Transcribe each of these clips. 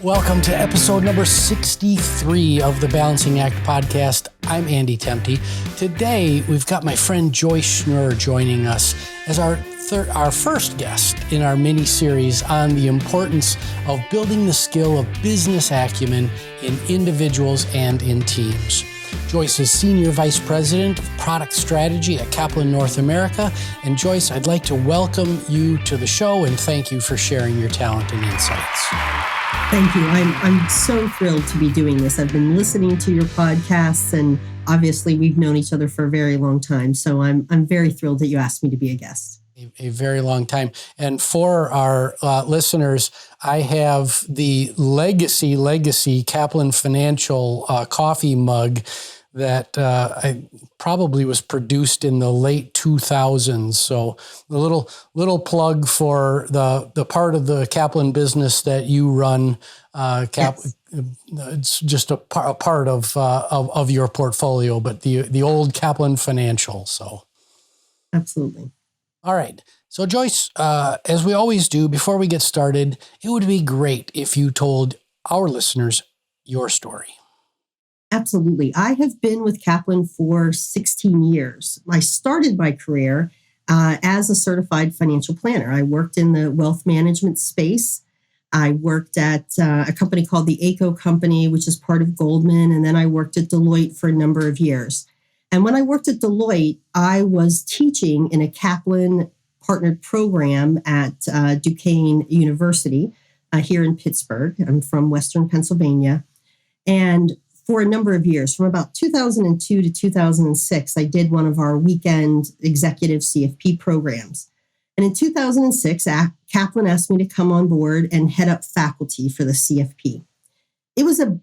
Welcome to episode number 63 of the Balancing Act podcast. I'm Andy Temte. Today, we've got my friend Joyce Schnur joining us as our first guest in our mini-series on the importance of building the skill of business acumen in individuals and in teams. Joyce is Senior Vice President of Product Strategy at Kaplan North America. And Joyce, I'd like to welcome you to the show and thank you for sharing your talent and insights. Thank you. I'm so thrilled to be doing this. I've been listening to your podcasts, and obviously we've known each other for a very long time. So I'm very thrilled that you asked me to be a guest. A very long time. And for our listeners, I have the legacy Kaplan Financial coffee mug that I probably was produced in the late 2000s. So a little plug for the part of the Kaplan business that you run. Yes. It's just a part of your portfolio, but the old Kaplan Financial. So absolutely. All right. So Joyce, as we always do, before we get started, it would be great if you told our listeners your story. Absolutely. I have been with Kaplan for 16 years. I started my career as a certified financial planner. I worked in the wealth management space. I worked at a company called the Acumen company, which is part of Goldman. And then I worked at Deloitte for a number of years. And when I worked at Deloitte, I was teaching in a Kaplan partnered program at Duquesne University here in Pittsburgh. I'm from Western Pennsylvania. And for a number of years, from about 2002 to 2006, I did one of our weekend executive CFP programs. And in 2006, Kaplan asked me to come on board and head up faculty for the CFP. It was a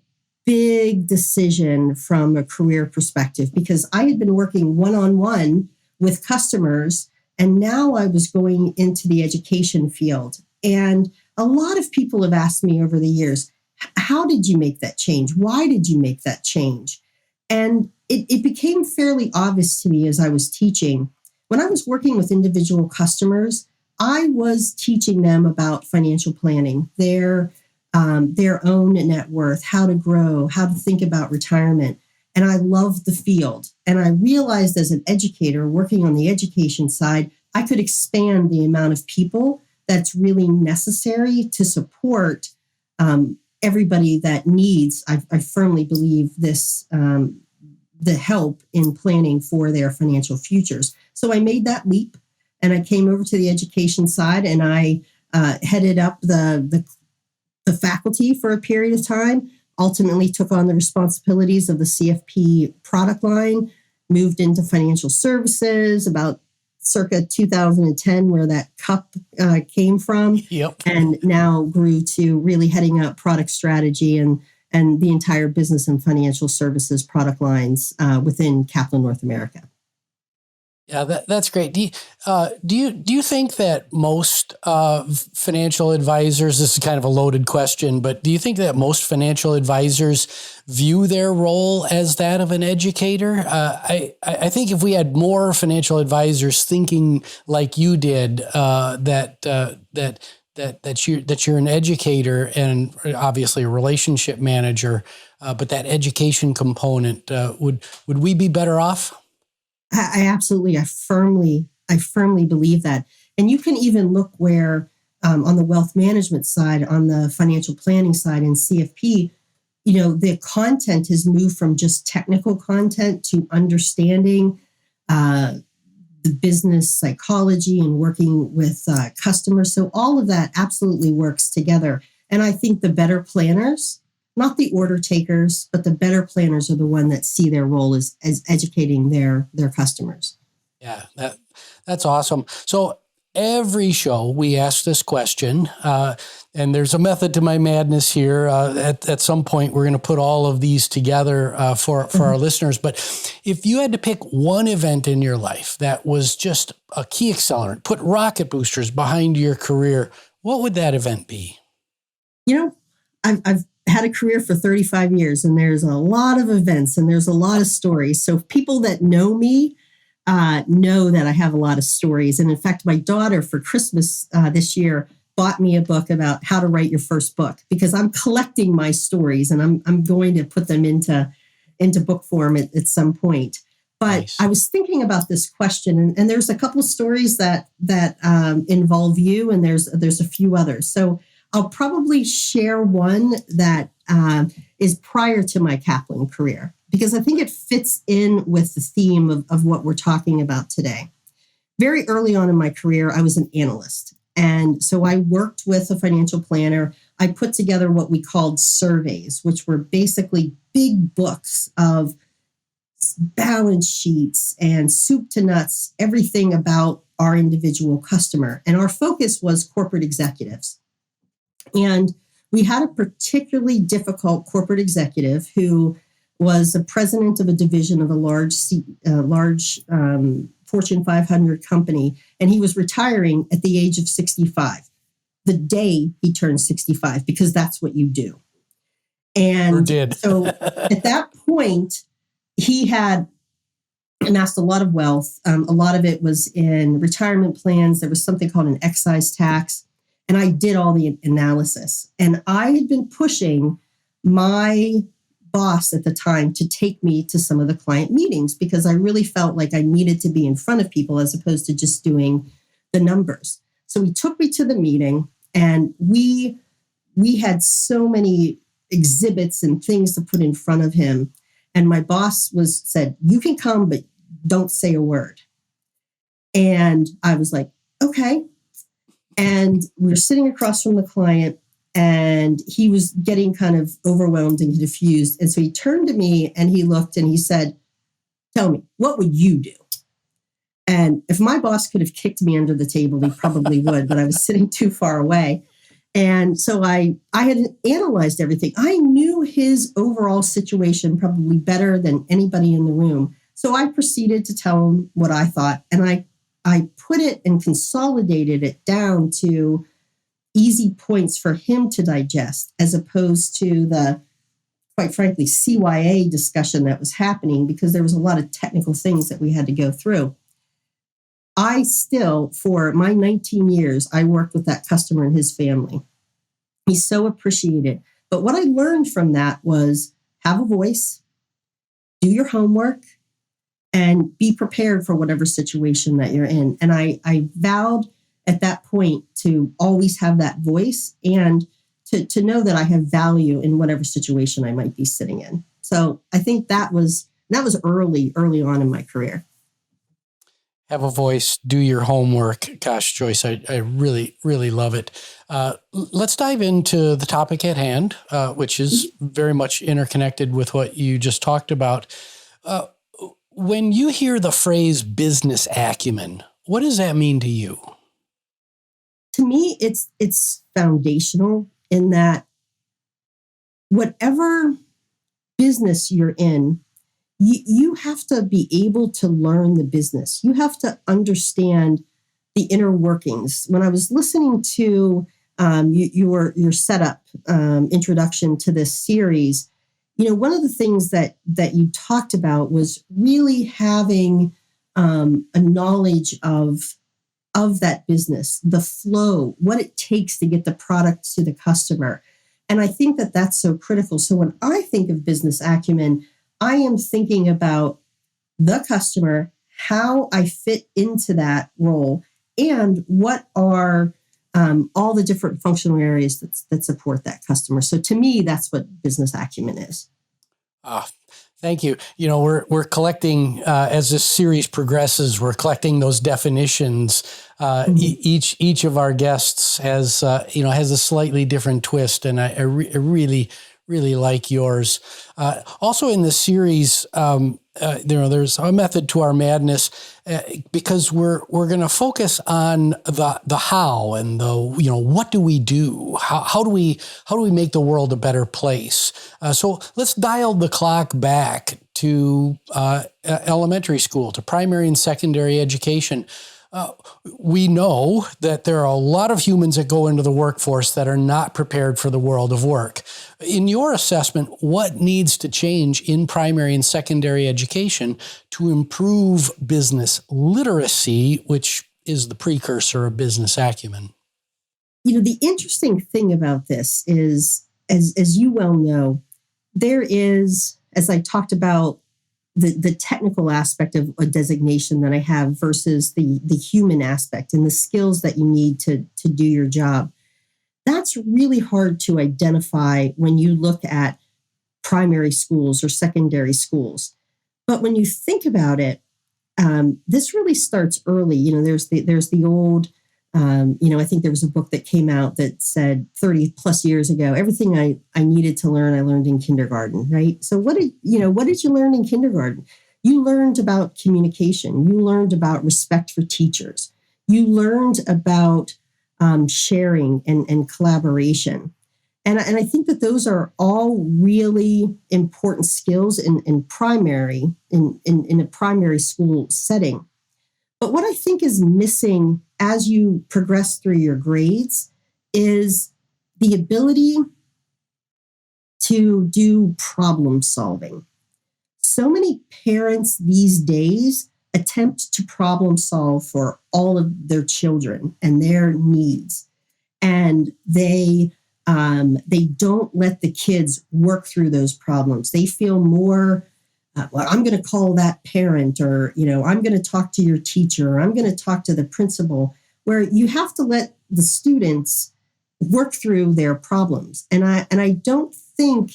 big decision from a career perspective because I had been working one-on-one with customers, and now I was going into the education field. And a lot of people have asked me over the years, how did you make that change? Why did you make that change? And it became fairly obvious to me as I was teaching. When I was working with individual customers, I was teaching them about financial planning, their own net worth, how to grow, how to think about retirement. And I loved the field. And I realized as an educator working on the education side, I could expand the amount of people that's really necessary to support everybody that needs, I firmly believe, this the help in planning for their financial futures. So I made that leap and I came over to the education side and I headed up the faculty for a period of time, ultimately took on the responsibilities of the CFP product line, moved into financial services about circa 2010, where that cup came from, and now grew to really heading up product strategy and the entire business and financial services product lines within Kaplan North America. Yeah, that's great. Do you think that most financial advisors, this is kind of a loaded question, but do you think that most financial advisors view their role as that of an educator? I think if we had more financial advisors thinking like you did, that you're an educator and obviously a relationship manager, but that education component, would we be better off? I firmly believe that. And you can even look where on the wealth management side, on the financial planning side in CFP, the content has moved from just technical content to understanding the business psychology and working with customers. So all of that absolutely works together. And I think the better planners, not the order takers, but the better planners are the one that see their role as educating their customers. Yeah, that's awesome. So every show we ask this question, and there's a method to my madness here. At some point, we're going to put all of these together for our listeners. But if you had to pick one event in your life that was just a key accelerant, put rocket boosters behind your career, what would that event be? I've had a career for 35 years and there's a lot of events and there's a lot of stories. So people that know me know that I have a lot of stories. And in fact, my daughter for Christmas this year bought me a book about how to write your first book, because I'm collecting my stories and I'm going to put them into book form at some point. But Nice. I was thinking about this question, and there's a couple of stories that involve you, and there's a few others. So I'll probably share one that is prior to my Kaplan career, because I think it fits in with the theme of what we're talking about today. Very early on in my career, I was an analyst. And so I worked with a financial planner. I put together what we called surveys, which were basically big books of balance sheets and soup to nuts, everything about our individual customer. And our focus was corporate executives. And we had a particularly difficult corporate executive who was a president of a division of a large Fortune 500 company, and he was retiring at the age of 65, the day he turned 65, because that's what you do. And so at that point, he had amassed a lot of wealth. A lot of it was in retirement plans. There was something called an excise tax. And I did all the analysis. And I had been pushing my boss at the time to take me to some of the client meetings, because I really felt like I needed to be in front of people as opposed to just doing the numbers. So he took me to the meeting, and we had so many exhibits and things to put in front of him. And my boss said, "You can come, but don't say a word." And I was like, okay. And we were sitting across from the client, and he was getting kind of overwhelmed and confused. And so he turned to me and he looked and he said, "Tell me, what would you do?" And if my boss could have kicked me under the table, he probably would, but I was sitting too far away. And so I had analyzed everything. I knew his overall situation probably better than anybody in the room. So I proceeded to tell him what I thought. And I put it and consolidated it down to easy points for him to digest, as opposed to the, quite frankly, CYA discussion that was happening, because there was a lot of technical things that we had to go through. I still, for my 19 years, I worked with that customer and his family. He's so appreciated. But what I learned from that was have a voice, do your homework, and be prepared for whatever situation that you're in. And I vowed at that point to always have that voice, and to know that I have value in whatever situation I might be sitting in. So I think that was early on in my career. Have a voice, do your homework. Gosh, Joyce, I really, really love it. Let's dive into the topic at hand, which is very much interconnected with what you just talked about. When you hear the phrase business acumen, what does that mean to you? To me, it's foundational in that whatever business you're in, you have to be able to learn the business. You have to understand the inner workings. When I was listening to your setup introduction to this series, one of the things that you talked about was really having a knowledge of that business, the flow, what it takes to get the product to the customer. And I think that that's so critical. So when I think of business acumen, I am thinking about the customer, how I fit into that role, and what are all the different functional areas that support that customer. So to me, that's what business acumen is. Thank you. We're collecting, as this series progresses, we're collecting those definitions. Each of our guests has a slightly different twist, and I really like yours. Also in this series, there's a method to our madness, because we're going to focus on the how and the what do we do? How do we make the world a better place? So let's dial the clock back to elementary school, to primary and secondary education. We know that there are a lot of humans that go into the workforce that are not prepared for the world of work. In your assessment, what needs to change in primary and secondary education to improve business literacy, which is the precursor of business acumen? the interesting thing about this is, as you well know, there is, as I talked about, the technical aspect of a designation that I have versus the human aspect and the skills that you need to do your job. That's really hard to identify when you look at primary schools or secondary schools. But when you think about it, this really starts early. There's the old, I think there was a book that came out that said 30 plus years ago, everything I needed to learn, I learned in kindergarten, right? So what did you learn in kindergarten? You learned about communication. You learned about respect for teachers. You learned about sharing and collaboration. And I think that those are all really important skills in a primary school setting. But what I think is missing as you progress through your grades is the ability to do problem solving. So many parents these days attempt to problem solve for all of their children and their needs. And they don't let the kids work through those problems. They feel more, I'm going to call that parent, or, I'm going to talk to your teacher, or I'm going to talk to the principal, where you have to let the students work through their problems. And I don't think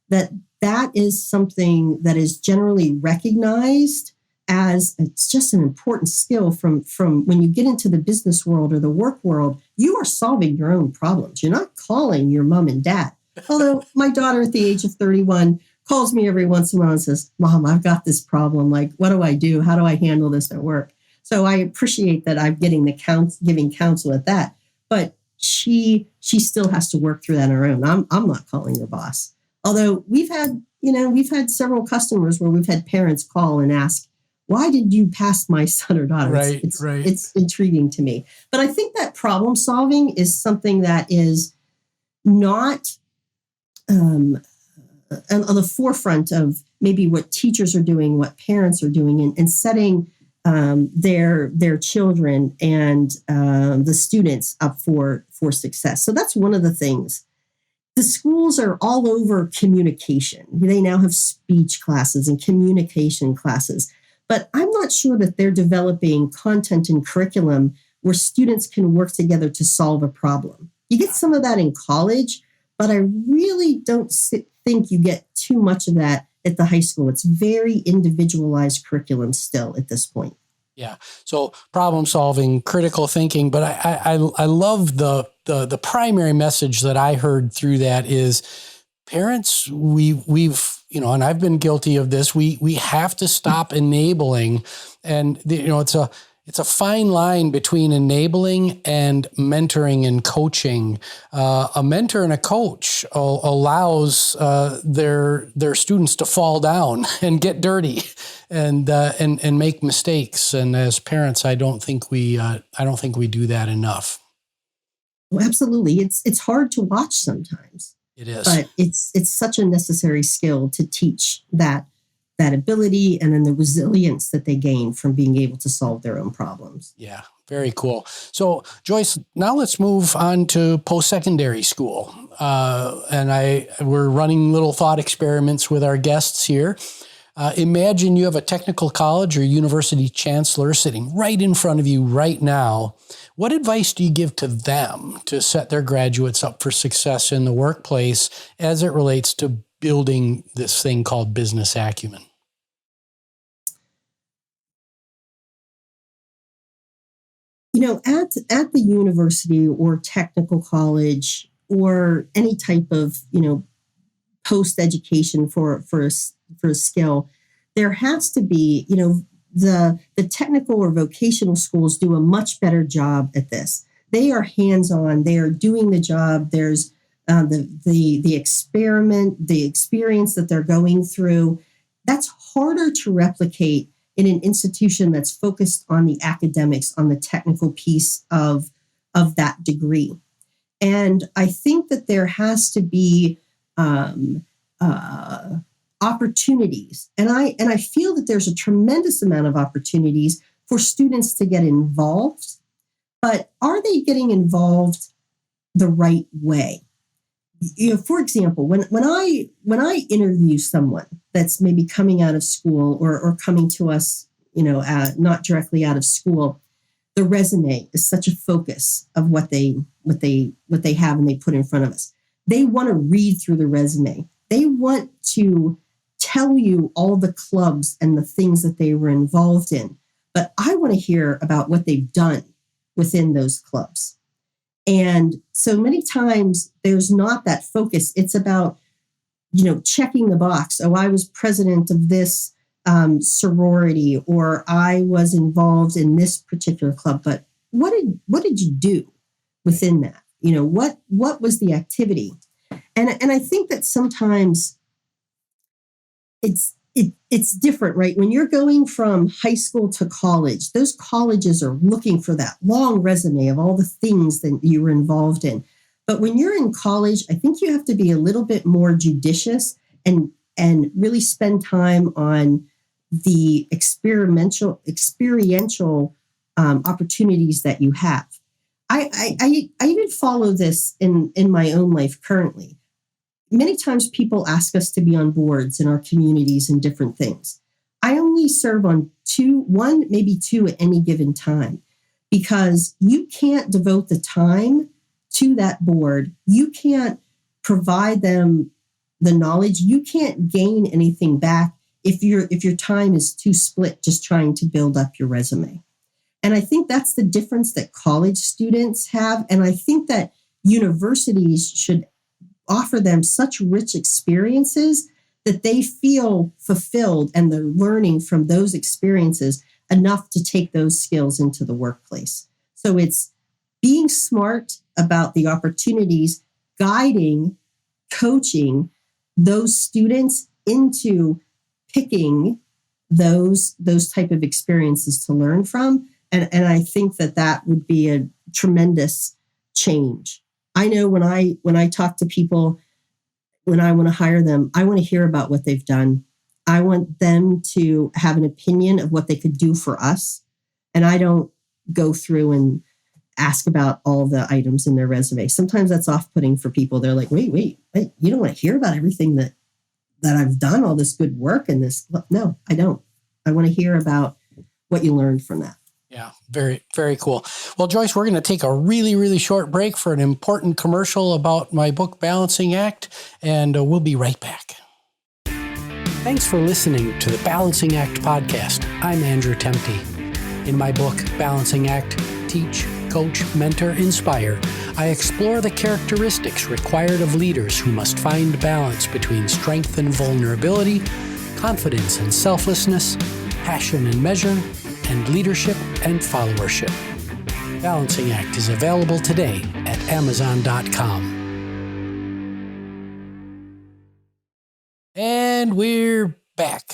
that is something that is generally recognized as it's just an important skill from when you get into the business world or the work world. You are solving your own problems. You're not calling your mom and dad. Although my daughter at the age of 31 calls me every once in a while and says, Mom, I've got this problem. Like, what do I do? How do I handle this at work? So I appreciate that I'm getting giving counsel at that. But she still has to work through that on her own. I'm not calling your boss. Although we've had several customers where we've had parents call and ask, why did you pass my son or daughter? Right. It's intriguing to me. But I think that problem solving is something that is not on the forefront of maybe what teachers are doing, what parents are doing, and setting their children and the students up for success. So that's one of the things. The schools are all over communication. They now have speech classes and communication classes. But I'm not sure that they're developing content and curriculum where students can work together to solve a problem. You get some of that in college, but I really don't think you get too much of that at the high school. It's very individualized curriculum still at this point. Yeah. So problem solving, critical thinking, but I love the primary message that I heard through that is parents, we've and I've been guilty of this. We have to stop enabling, and it's a fine line between enabling and mentoring and coaching. A mentor and a coach allows their students to fall down and get dirty and make mistakes. And as parents, I don't think we do that enough. Well, absolutely, it's hard to watch sometimes. It is, but it's such a necessary skill to teach that ability and then the resilience that they gain from being able to solve their own problems. Yeah, very cool. So, Joyce, now let's move on to post-secondary school. We're running little thought experiments with our guests here. Imagine you have a technical college or university chancellor sitting right in front of you right now. What advice do you give to them to set their graduates up for success in the workplace as it relates to building this thing called business acumen? At the university or technical college or any type of, post-education for a skill, there has to be, the technical or vocational schools do a much better job at this. They are hands-on. They are doing the job. There's the experiment, the experience that they're going through. That's harder to replicate in an institution that's focused on the academics, on the technical piece of that degree. And I think that there has to be opportunities. And I feel that there's a tremendous amount of opportunities for students to get involved. But are they getting involved the right way. For example, when I interview someone that's maybe coming out of school or coming to us, not directly out of school, the resume is such a focus of what they have and they put in front of us. They want to read through the resume. They want to tell you all the clubs and the things that they were involved in. But I want to hear about what they've done within those clubs. And so many times there's not that focus. It's about, checking the box. Oh, I was president of this sorority, or I was involved in this particular club. But what did you do within that? What was the activity? And I think that sometimes it's different, right? When you're going from high school to college, those colleges are looking for that long resume of all the things that you were involved in. But when you're in college, I think you have to be a little bit more judicious and really spend time on the experiential opportunities that you have. I even follow this in my own life currently. Many times people ask us to be on boards in our communities and different things. I only serve on one, maybe two at any given time, because you can't devote the time to that board. You can't provide them the knowledge. You can't gain anything back if your time is too split just trying to build up your resume. And I think that's the difference that college students have. And I think that universities should offer them such rich experiences that they feel fulfilled and they're learning from those experiences enough to take those skills into the workplace. So it's being smart about the opportunities, guiding, coaching those students into picking those type of experiences to learn from. And I think that would be a tremendous change. I know when I talk to people, when I want to hire them, I want to hear about what they've done. I want them to have an opinion of what they could do for us. And I don't go through and ask about all the items in their resume. Sometimes that's off-putting for people. They're like, wait, you don't want to hear about everything that I've done, all this good work and this. No, I don't. I want to hear about what you learned from that. Yeah, very, very cool. Well, Joyce, we're going to take a really, really short break for an important commercial about my book, Balancing Act, and we'll be right back. Thanks for listening to the Balancing Act podcast. I'm Andrew Temte. In my book, Balancing Act, Teach, Coach, Mentor, Inspire, I explore the characteristics required of leaders who must find balance between strength and vulnerability, confidence and selflessness, passion and measure, and leadership and followership. Balancing Act is available today at Amazon.com. And we're back.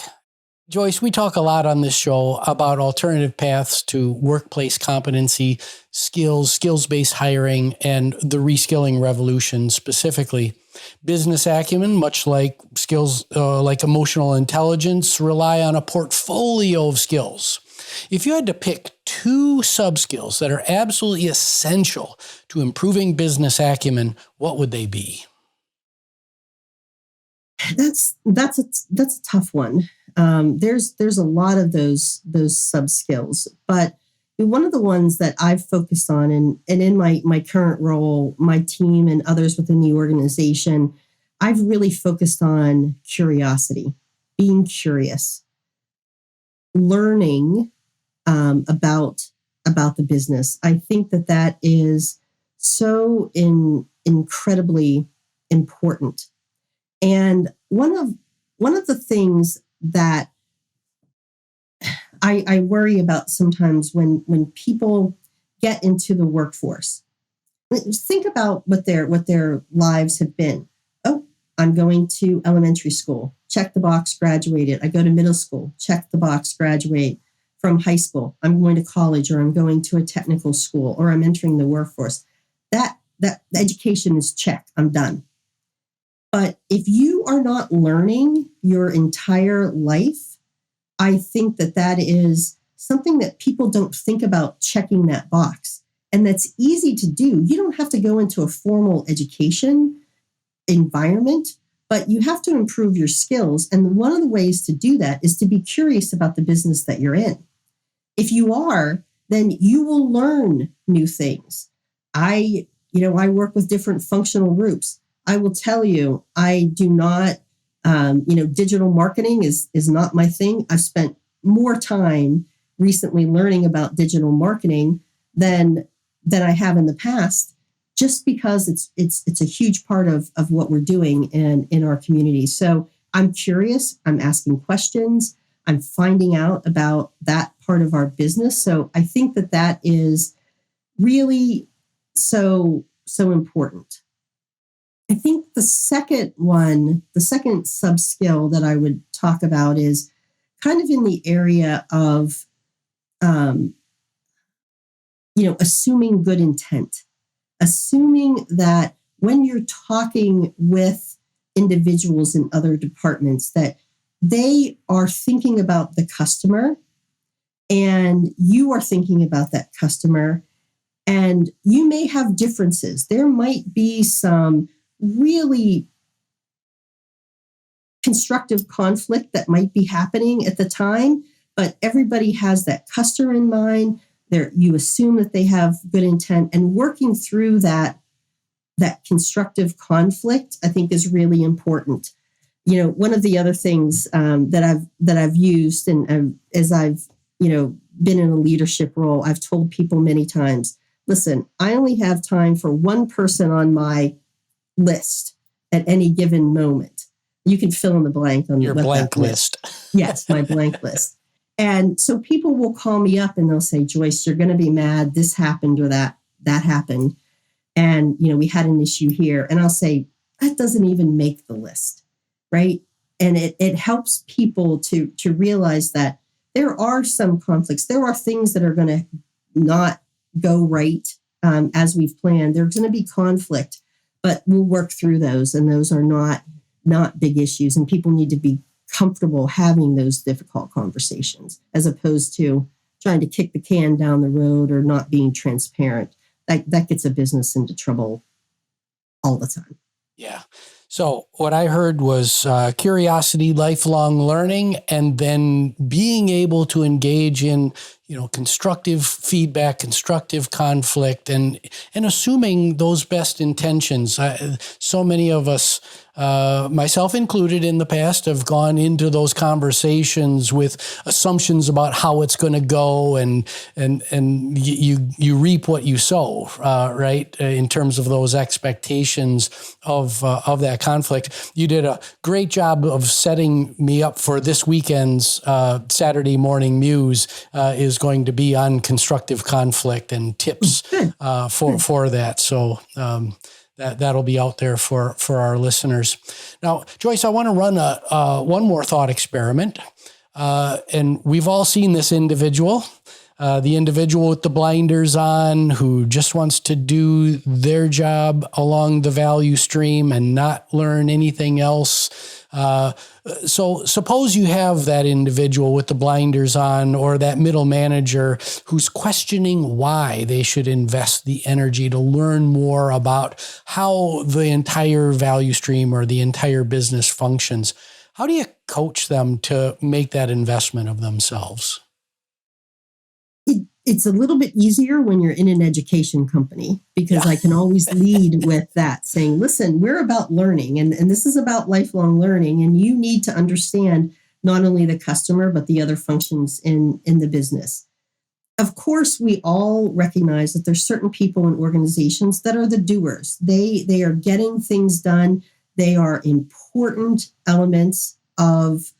Joyce, we talk a lot on this show about alternative paths to workplace competency, skills-based hiring, and the reskilling revolution specifically. Business acumen, much like skills like emotional intelligence, rely on a portfolio of skills. If you had to pick two sub-skills that are absolutely essential to improving business acumen, what would they be? That's a tough one. There's a lot of those sub skills, but one of the ones that I've focused on, and in my current role, my team and others within the organization, I've really focused on curiosity, being curious, learning about the business. I think that is so incredibly important. And one of the things that I worry about sometimes when people get into the workforce, think about what their lives have been. Oh, I'm going to elementary school, check the box, graduated. I go to middle school, check the box, graduate. From high school, I'm going to college, or I'm going to a technical school, or I'm entering the workforce. That education is check. I'm done. But if you are not learning your entire life, I think that is something that people don't think about checking that box. and that's easy to do. You don't have to go into a formal education environment, but you have to improve your skills. And one of the ways to do that is to be curious about the business that you're in. If you are, then you will learn new things. I work with different functional groups. I will tell you, I do not, digital marketing is not my thing. I've spent more time recently learning about digital marketing than I have in the past, just because it's a huge part of what we're doing in our community. So I'm curious, I'm asking questions, I'm finding out about that part of our business. So I think that is really so important. I think the second sub skill that I would talk about is kind of in the area of, assuming good intent, assuming that when you're talking with individuals in other departments, that they are thinking about the customer and you are thinking about that customer, and you may have differences. There might be some really constructive conflict that might be happening at the time, but everybody has that customer in mind. You assume that they have good intent, and working through that constructive conflict, I think, is really important. One of the other things that I've used, and as I've been in a leadership role, I've told people many times, listen, I only have time for one person on my list at any given moment. You can fill in the blank on your blank list. Yes, my blank list. And so people will call me up and they'll say, Joyce, you're going to be mad. This happened or that happened. And, we had an issue here. And I'll say, that doesn't even make the list, right? And it helps people to realize that there are some conflicts. There are things that are going to not go right as we've planned. There's going to be conflict, but we'll work through those. And those are not big issues. And people need to be comfortable having those difficult conversations, as opposed to trying to kick the can down the road or not being transparent. That gets a business into trouble all the time. Yeah. So what I heard was curiosity, lifelong learning, and then being able to engage in, constructive feedback, constructive conflict, and assuming those best intentions. So many of us, myself included in the past, have gone into those conversations with assumptions about how it's going to go, and you reap what you sow, right? In terms of those expectations of that conflict. You did a great job of setting me up for this weekend's Saturday morning Muse is going to be on constructive conflict and tips for that. So that'll be out there for our listeners. Now, Joyce, I want to run one more thought experiment. And we've all seen this individual, the individual with the blinders on who just wants to do their job along the value stream and not learn anything else. So suppose you have that individual with the blinders on, or that middle manager who's questioning why they should invest the energy to learn more about how the entire value stream or the entire business functions. How do you coach them to make that investment of themselves? It's a little bit easier when you're in an education company, because I can always lead with that, saying, listen, we're about learning, and this is about lifelong learning, and you need to understand not only the customer, but the other functions in the business. Of course, we all recognize that there's certain people in organizations that are the doers. They are getting things done. They are important elements of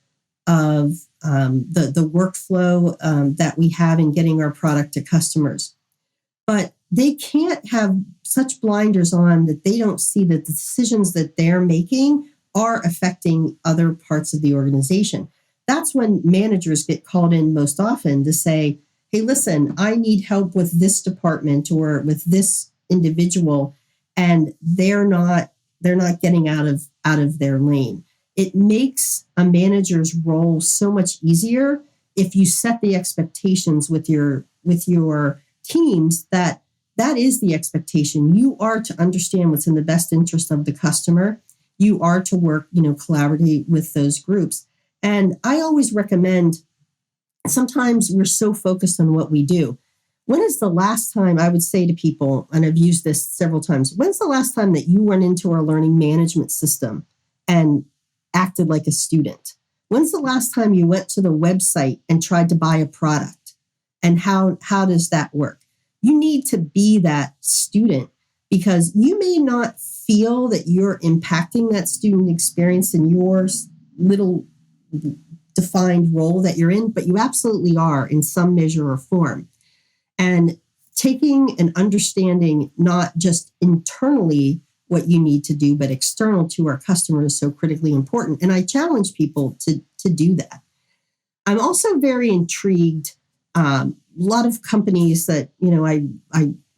the workflow that we have in getting our product to customers. But they can't have such blinders on that they don't see that the decisions that they're making are affecting other parts of the organization. That's when managers get called in most often to say, hey, listen, I need help with this department or with this individual, and they're not getting out of their lane. It makes a manager's role so much easier if you set the expectations with your teams that that is the expectation. You are to understand what's in the best interest of the customer. You are to work, collaborate with those groups. And I always recommend, sometimes we're so focused on what we do. When is the last time, I would say to people, and I've used this several times, when's the last time that you went into our learning management system and acted like a student? When's the last time you went to the website and tried to buy a product? And how does that work? You need to be that student, because you may not feel that you're impacting that student experience in your little defined role that you're in, but you absolutely are in some measure or form. And taking and understanding not just internally what you need to do, but external to our customers is so critically important. And I challenge people to do that. I'm also very intrigued. A lot of companies that, I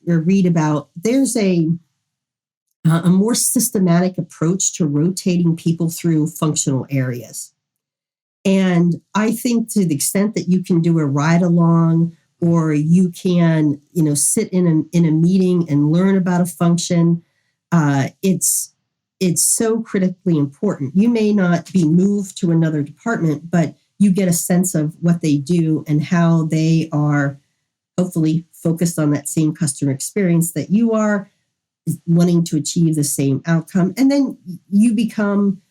read about, there's a more systematic approach to rotating people through functional areas. And I think to the extent that you can do a ride along, or you can, sit in a meeting and learn about a function, it's so critically important. You may not be moved to another department, but you get a sense of what they do and how they are hopefully focused on that same customer experience that you are, wanting to achieve the same outcome. And then you become,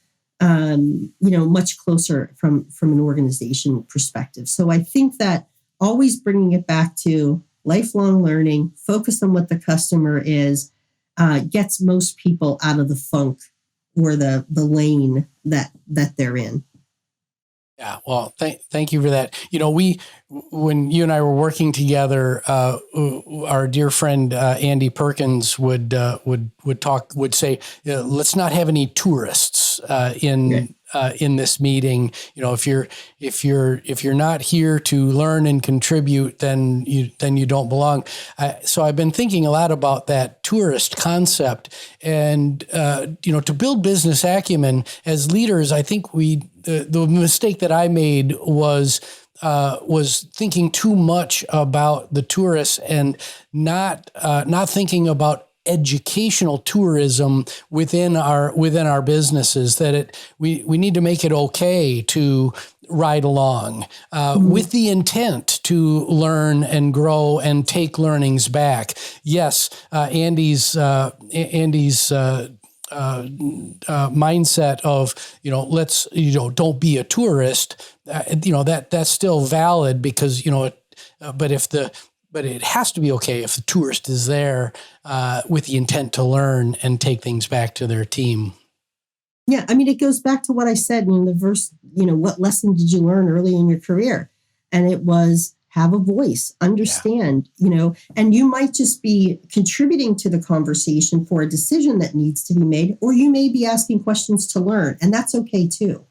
much closer from an organization perspective. So I think that always bringing it back to lifelong learning, focus on what the customer is, gets most people out of the funk or the lane that they're in. Yeah, well, thank you for that. When you and I were working together, our dear friend Andy Perkins would say, let's not have any tourists in this meeting. If you're not here to learn and contribute, then you don't belong. So I've been thinking a lot about that tourist concept, and to build business acumen as leaders, I think the mistake that I made was thinking too much about the tourists and not thinking about educational tourism within our businesses. That we need to make it okay to ride along with the intent to learn and grow and take learnings back. Yes, Andy's mindset of, let's, don't be a tourist, that's still valid, because, but it has to be okay if the tourist is there with the intent to learn and take things back to their team. Yeah. I mean, it goes back to what I said in the verse, what lesson did you learn early in your career? And it was, have a voice, understand, and you might just be contributing to the conversation for a decision that needs to be made, or you may be asking questions to learn, and that's okay too,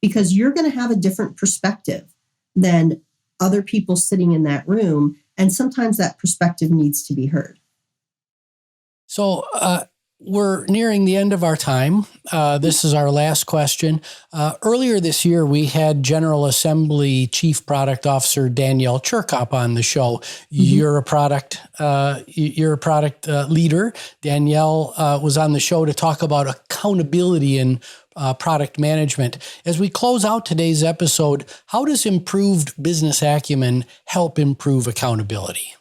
because you're going to have a different perspective than other people sitting in that room, and sometimes that perspective needs to be heard. So we're nearing the end of our time. This is our last question. Earlier this year, we had General Assembly Chief Product Officer Danielle Churkop on the show. You're a product leader. Danielle was on the show to talk about accountability in product management. As we close out today's episode, how does improved business acumen help improve accountability?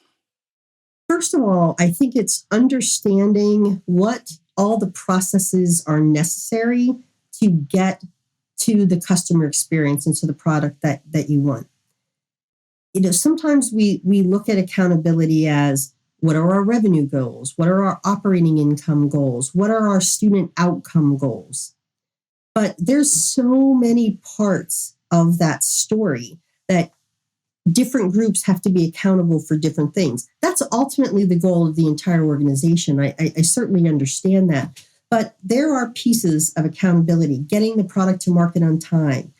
First of all, I think it's understanding what all the processes are necessary to get to the customer experience and to the product that you want. Sometimes we look at accountability as, what are our revenue goals? What are our operating income goals? What are our student outcome goals? But there's so many parts of that story that different groups have to be accountable for different things. That's ultimately the goal of the entire organization. I certainly understand that. But there are pieces of accountability: getting the product to market on time,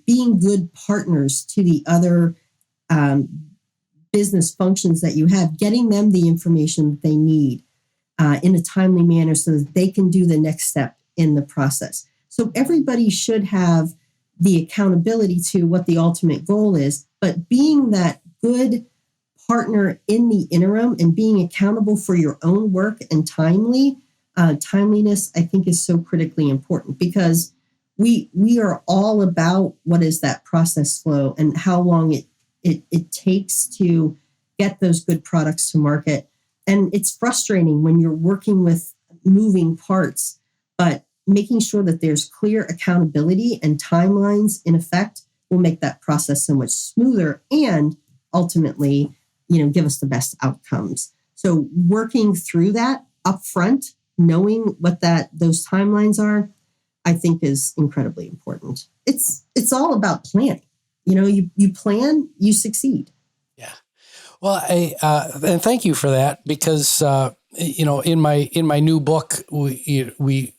being good partners to the other business functions that you have, getting them the information that they need in a timely manner so that they can do the next step in the process. So everybody should have the accountability to what the ultimate goal is, but being that good partner in the interim and being accountable for your own work and timeliness, I think is so critically important, because we are all about what is that process flow and how long it takes to get those good products to market. And it's frustrating when you're working with moving parts, but making sure that there's clear accountability and timelines in effect will make that process so much smoother and ultimately, give us the best outcomes. So working through that upfront, knowing what those timelines are, I think is incredibly important. It's all about planning. You plan, you succeed. Yeah. Well, and thank you for that, because in my new book,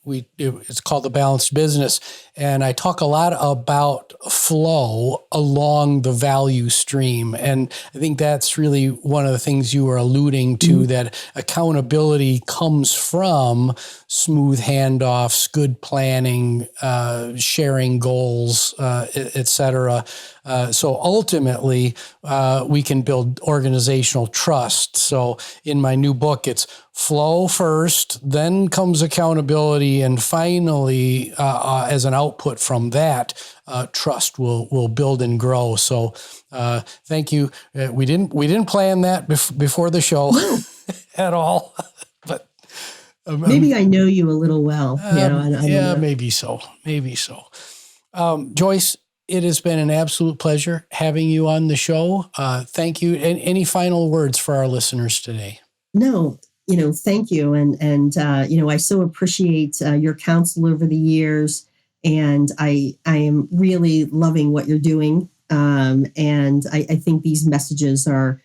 it's called The Balanced Business, and I talk a lot about flow along the value stream, and I think that's really one of the things you were alluding to, that accountability comes from smooth handoffs, good planning, sharing goals, et cetera. So ultimately, we can build organizational trust. So in my new book, it's flow first, then comes accountability, and finally, as an output from that, trust will build and grow. So thank you. We didn't plan that before the show at all, but maybe I know you a little well. I don't know. Maybe so. Joyce, it has been an absolute pleasure having you on the show. Thank you. And any final words for our listeners today? No, thank you. And I so appreciate your counsel over the years, and I am really loving what you're doing. And I think these messages are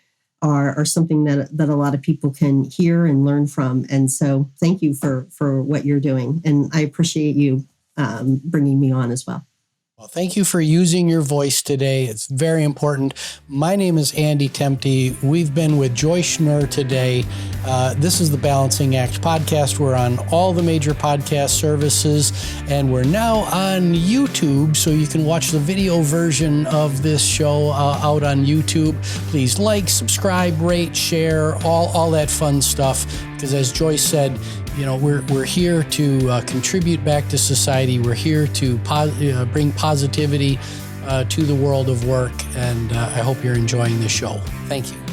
something that a lot of people can hear and learn from. And so thank you for what you're doing. And I appreciate you bringing me on as well. Well, thank you for using your voice today. It's very important. My name is Andy Tempty. We've been with Joyce Schnur today. This is the Balancing Act podcast. We're on all the major podcast services, and we're now on YouTube, so you can watch the video version of this show out on YouTube. Please like, subscribe, rate, share, all that fun stuff, because as Joyce said, we're here to contribute back to society. We're here to bring positivity to the world of work, and I hope you're enjoying the show. Thank you.